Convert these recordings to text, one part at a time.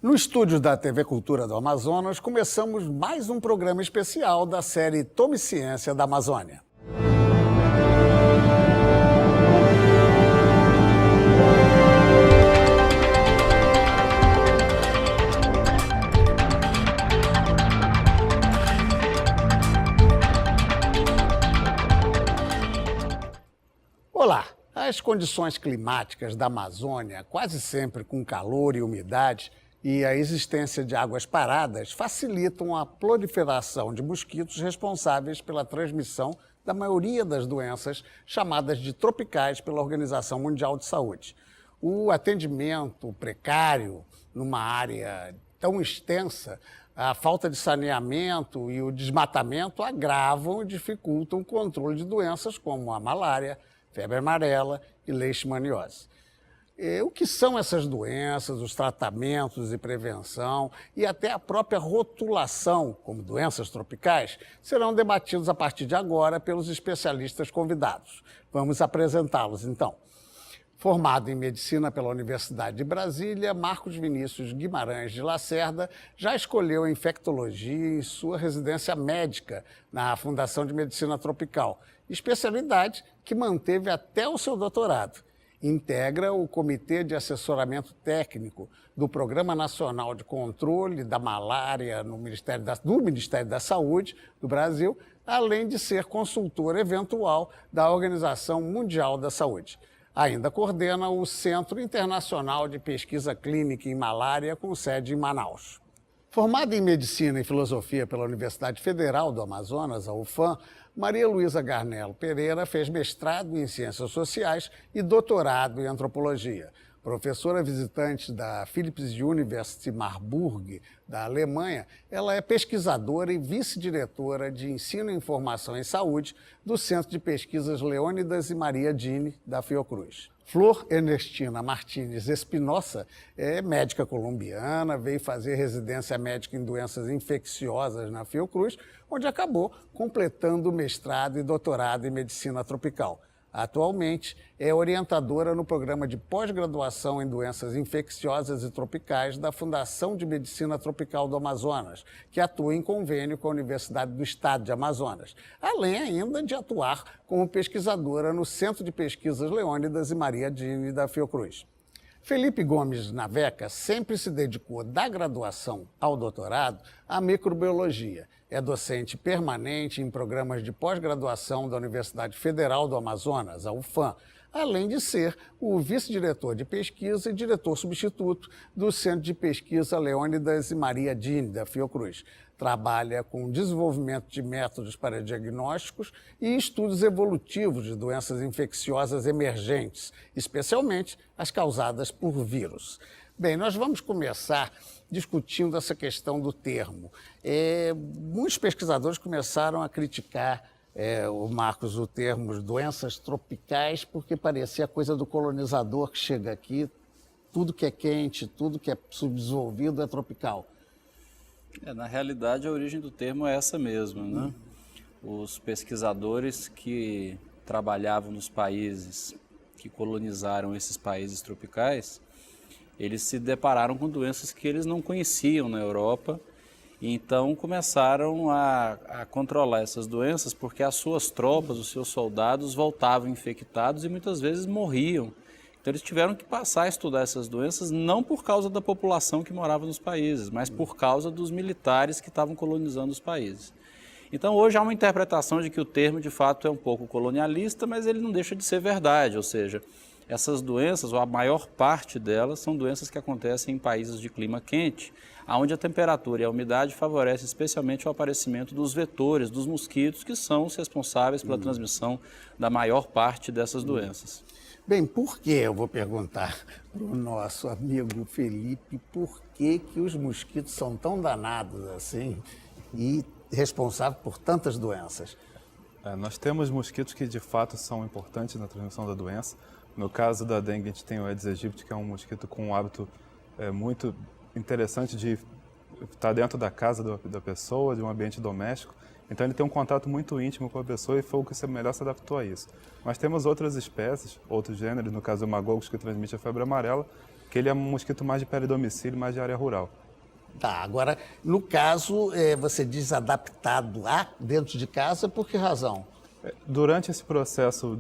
No estúdio da TV Cultura do Amazonas, começamos mais um programa especial da série Tome Ciência da Amazônia. Olá! As condições climáticas da Amazônia, quase sempre com calor e umidade, e a existência de águas paradas facilitam a proliferação de mosquitos responsáveis pela transmissão da maioria das doenças chamadas de tropicais pela Organização Mundial de Saúde. O atendimento precário numa área tão extensa, a falta de saneamento e o desmatamento agravam e dificultam o controle de doenças como a malária, febre amarela e leishmaniose. O que são essas doenças, os tratamentos e prevenção e até a própria rotulação como doenças tropicais serão debatidos a partir de agora pelos especialistas convidados. Vamos apresentá-los então. Formado em Medicina pela Universidade de Brasília, Marcos Vinícius Guimarães de Lacerda já escolheu a infectologia em sua residência médica na Fundação de Medicina Tropical, especialidade que manteve até o seu doutorado. Integra o Comitê de Assessoramento Técnico do Programa Nacional de Controle da Malária do Ministério da Saúde do Brasil, além de ser consultor eventual da Organização Mundial da Saúde. Ainda coordena o Centro Internacional de Pesquisa Clínica em Malária, com sede em Manaus. Formada em Medicina e Filosofia pela Universidade Federal do Amazonas, a UFAM, Maria Luísa Garnello Pereira fez mestrado em Ciências Sociais e doutorado em Antropologia. Professora visitante da Philips University Marburg, da Alemanha, ela é pesquisadora e vice-diretora de Ensino e Informação em Saúde do Centro de Pesquisas Leônidas e Maria Dini, da Fiocruz. Flor Ernestina Martínez Espinosa é médica colombiana, veio fazer residência médica em doenças infecciosas na Fiocruz, onde acabou completando o mestrado e doutorado em medicina tropical. Atualmente, é orientadora no programa de pós-graduação em doenças infecciosas e tropicais da Fundação de Medicina Tropical do Amazonas, que atua em convênio com a Universidade do Estado de Amazonas, além ainda de atuar como pesquisadora no Centro de Pesquisas Leônidas e Maria Dini da Fiocruz. Felipe Gomes Naveca sempre se dedicou da graduação ao doutorado à microbiologia. É docente permanente em programas de pós-graduação da Universidade Federal do Amazonas, a UFAM, além de ser o vice-diretor de pesquisa e diretor substituto do Centro de Pesquisa Leônidas e Maria Dini, da Fiocruz. Trabalha com desenvolvimento de métodos para diagnósticos e estudos evolutivos de doenças infecciosas emergentes, especialmente as causadas por vírus. Bem, nós vamos começar discutindo essa questão do termo. Muitos pesquisadores começaram a criticar o termo doenças tropicais, porque parecia coisa do colonizador que chega aqui, tudo que é quente, tudo que é subdesenvolvido é tropical. Na realidade, a origem do termo é essa mesma, né? Os pesquisadores que trabalhavam nos países que colonizaram esses países tropicais, eles se depararam com doenças que eles não conheciam na Europa, e então começaram a controlar essas doenças porque as suas tropas, os seus soldados voltavam infectados e muitas vezes morriam. Então eles tiveram que passar a estudar essas doenças não por causa da população que morava nos países, mas por causa dos militares que estavam colonizando os países. Então hoje há uma interpretação de que o termo de fato é um pouco colonialista, mas ele não deixa de ser verdade, ou seja, essas doenças, ou a maior parte delas, são doenças que acontecem em países de clima quente, onde a temperatura e a umidade favorecem especialmente o aparecimento dos vetores, dos mosquitos, que são os responsáveis pela transmissão da maior parte dessas doenças. Bem, por que, eu vou perguntar para o nosso amigo Felipe, por que os mosquitos são tão danados assim e responsáveis por tantas doenças? Nós temos mosquitos que de fato são importantes na transmissão da doença. No caso da dengue, a gente tem o Aedes aegypti, que é um mosquito com um hábito muito interessante de estar dentro da casa da pessoa, de um ambiente doméstico. Então ele tem um contato muito íntimo com a pessoa e foi o que melhor se adaptou a isso. Mas temos outras espécies, outros gêneros, no caso o magogos, que transmite a febre amarela, que ele é um mosquito mais de peridomicílio, mais de área rural. Tá, agora, no caso, você diz adaptado a dentro de casa, por que razão? Durante esse processo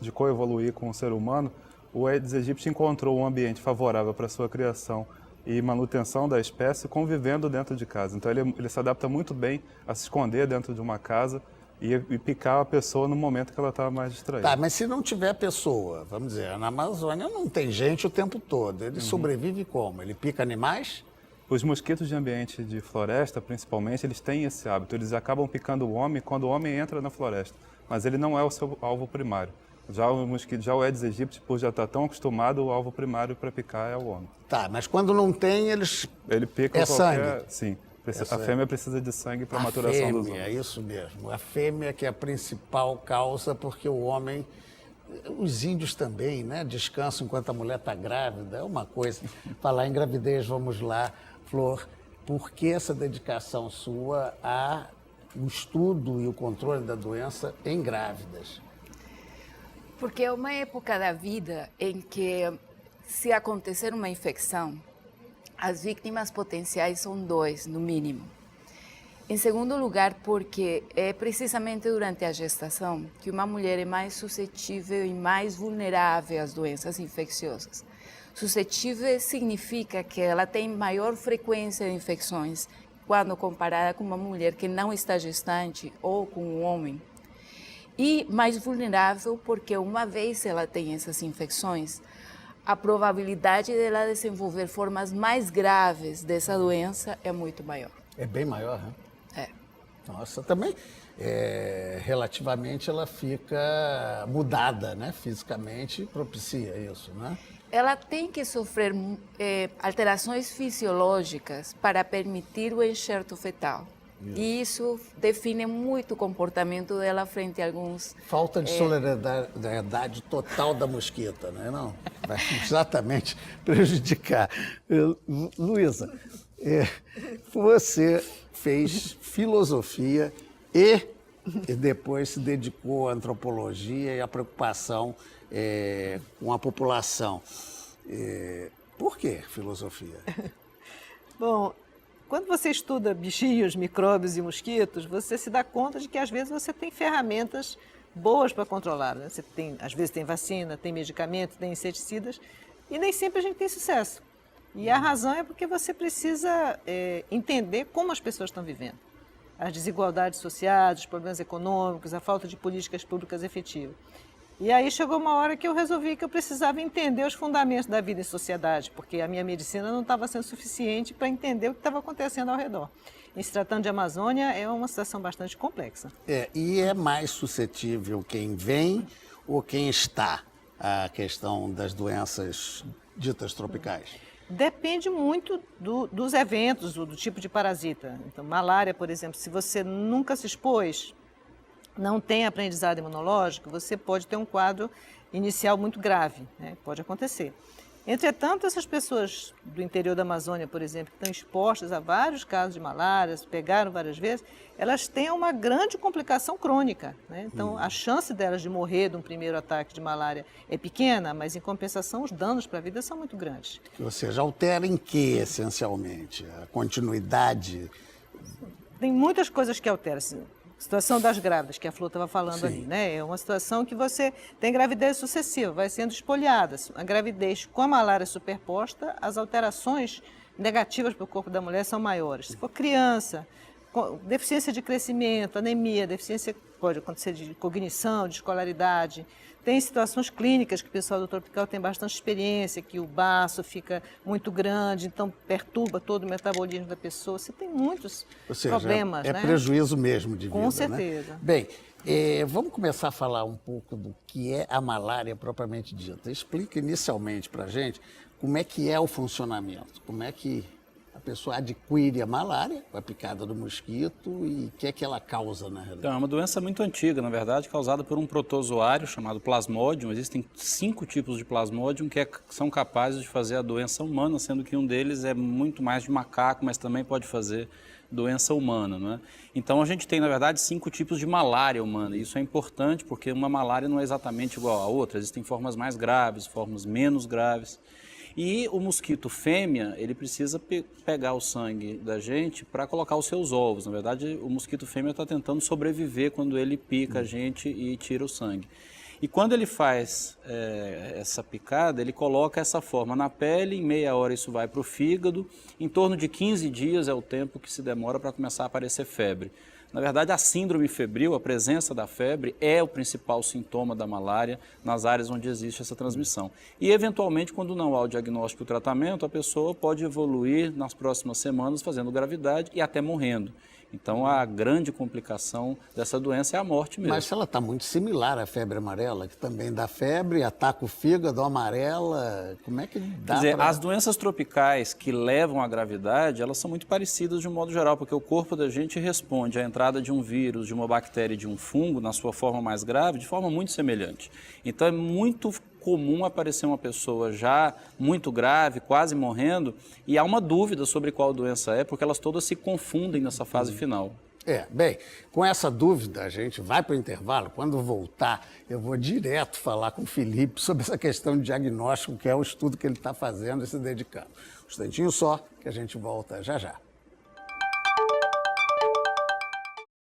de coevoluir com o ser humano, o Aedes aegypti encontrou um ambiente favorável para a sua criação e manutenção da espécie convivendo dentro de casa. Então ele se adapta muito bem a se esconder dentro de uma casa e picar a pessoa no momento que ela está mais distraída. Tá, mas se não tiver pessoa, vamos dizer, na Amazônia não tem gente o tempo todo, ele sobrevive como? Ele pica animais? Os mosquitos de ambiente de floresta, principalmente, eles têm esse hábito. Eles acabam picando o homem quando o homem entra na floresta, mas ele não é o seu alvo primário. Já o Aedes aegypti, por já estar tão acostumado, o alvo primário para picar é o homem. Tá, mas quando não tem, Ele pica sangue? Sim. A fêmea precisa de sangue para a maturação dos ovos. É isso mesmo. A fêmea que é a principal causa, porque o homem... Os índios também, né? Descansam enquanto a mulher está grávida, é uma coisa. Falar em gravidez, vamos lá. Flor, por que essa dedicação sua ao estudo e o controle da doença em grávidas? Porque é uma época da vida em que, se acontecer uma infecção, as vítimas potenciais são 2, no mínimo. Em segundo lugar, porque é precisamente durante a gestação que uma mulher é mais suscetível e mais vulnerável às doenças infecciosas. Suscetível significa que ela tem maior frequência de infecções quando comparada com uma mulher que não está gestante ou com um homem. E mais vulnerável porque uma vez ela tem essas infecções, a probabilidade dela desenvolver formas mais graves dessa doença é muito maior. É bem maior, né? É. Nossa, também, relativamente, ela fica mudada, né? Fisicamente, propicia isso, né? Ela tem que sofrer alterações fisiológicas para permitir o enxerto fetal. E isso define muito o comportamento dela frente a alguns... Falta de solidariedade total da mosquita, né? Não, vai exatamente prejudicar. Luísa, você fez filosofia e depois se dedicou à antropologia e à preocupação com a população. Por que filosofia? Bom, quando você estuda bichinhos, micróbios e mosquitos, você se dá conta de que às vezes você tem ferramentas boas para controlar, né? Você tem, às vezes tem vacina, tem medicamento, tem inseticidas e nem sempre a gente tem sucesso. E a razão é porque você precisa entender como as pessoas estão vivendo. As desigualdades sociais, os problemas econômicos, a falta de políticas públicas efetivas. E aí chegou uma hora que eu resolvi que eu precisava entender os fundamentos da vida em sociedade, porque a minha medicina não estava sendo suficiente para entender o que estava acontecendo ao redor. Em se tratando de Amazônia, é uma situação bastante complexa. E é mais suscetível quem vem ou quem está à questão das doenças ditas tropicais? Depende muito dos eventos, do tipo de parasita. Então, malária, por exemplo, se você nunca se expôs, não tem aprendizado imunológico, você pode ter um quadro inicial muito grave, né? Pode acontecer. Entretanto, essas pessoas do interior da Amazônia, por exemplo, que estão expostas a vários casos de malária, pegaram várias vezes, elas têm uma grande complicação crônica, né? Então, a chance delas de morrer de um primeiro ataque de malária é pequena, mas, em compensação, os danos para a vida são muito grandes. Ou seja, altera em que, essencialmente? A continuidade? Tem muitas coisas que alteram. Situação das grávidas, que a Flor estava falando Sim. ali, né? É uma situação que você tem gravidez sucessiva, vai sendo espolhada. A gravidez com a malária superposta, as alterações negativas para o corpo da mulher são maiores. Se for criança, deficiência de crescimento, anemia, deficiência pode acontecer de cognição, de escolaridade. Tem situações clínicas que o pessoal do tropical tem bastante experiência, que o baço fica muito grande, então perturba todo o metabolismo da pessoa. Você tem muitos problemas, é né? prejuízo mesmo de vida, Com certeza. Né? Bem, vamos começar a falar um pouco do que é a malária propriamente dita. Explica inicialmente para a gente como é que é o funcionamento, como é que a pessoa adquire a malária, a picada do mosquito, e o que é que ela causa, na realidade? Então, é uma doença muito antiga, na verdade, causada por um protozoário chamado Plasmodium. Existem 5 tipos de Plasmodium que são capazes de fazer a doença humana, sendo que um deles é muito mais de macaco, mas também pode fazer doença humana, não é? Então, a gente tem, na verdade, 5 tipos de malária humana. Isso é importante porque uma malária não é exatamente igual à outra. Existem formas mais graves, formas menos graves. E o mosquito fêmea, ele precisa pegar o sangue da gente para colocar os seus ovos. Na verdade, o mosquito fêmea está tentando sobreviver quando ele pica a gente e tira o sangue. E quando ele faz essa picada, ele coloca essa forma na pele, em meia hora isso vai para o fígado, em torno de 15 dias é o tempo que se demora para começar a aparecer febre. Na verdade, a síndrome febril, a presença da febre, é o principal sintoma da malária nas áreas onde existe essa transmissão. E, eventualmente, quando não há o diagnóstico e o tratamento, a pessoa pode evoluir nas próximas semanas fazendo gravidade e até morrendo. Então, a grande complicação dessa doença é a morte mesmo. Mas ela está muito similar à febre amarela, que também dá febre, ataca o fígado, amarela. Como é que dá? Quer dizer, as doenças tropicais que levam à gravidade, elas são muito parecidas de um modo geral, porque o corpo da gente responde à entrada de um vírus, de uma bactéria e de um fungo, na sua forma mais grave, de forma muito semelhante. Então, é muito comum aparecer uma pessoa já muito grave, quase morrendo, e há uma dúvida sobre qual doença é, porque elas todas se confundem nessa fase final. Bem, com essa dúvida a gente vai para o intervalo. Quando voltar, eu vou direto falar com o Felipe sobre essa questão de diagnóstico, que é o estudo que ele está fazendo e se dedicando. Um instantinho só, que a gente volta já já.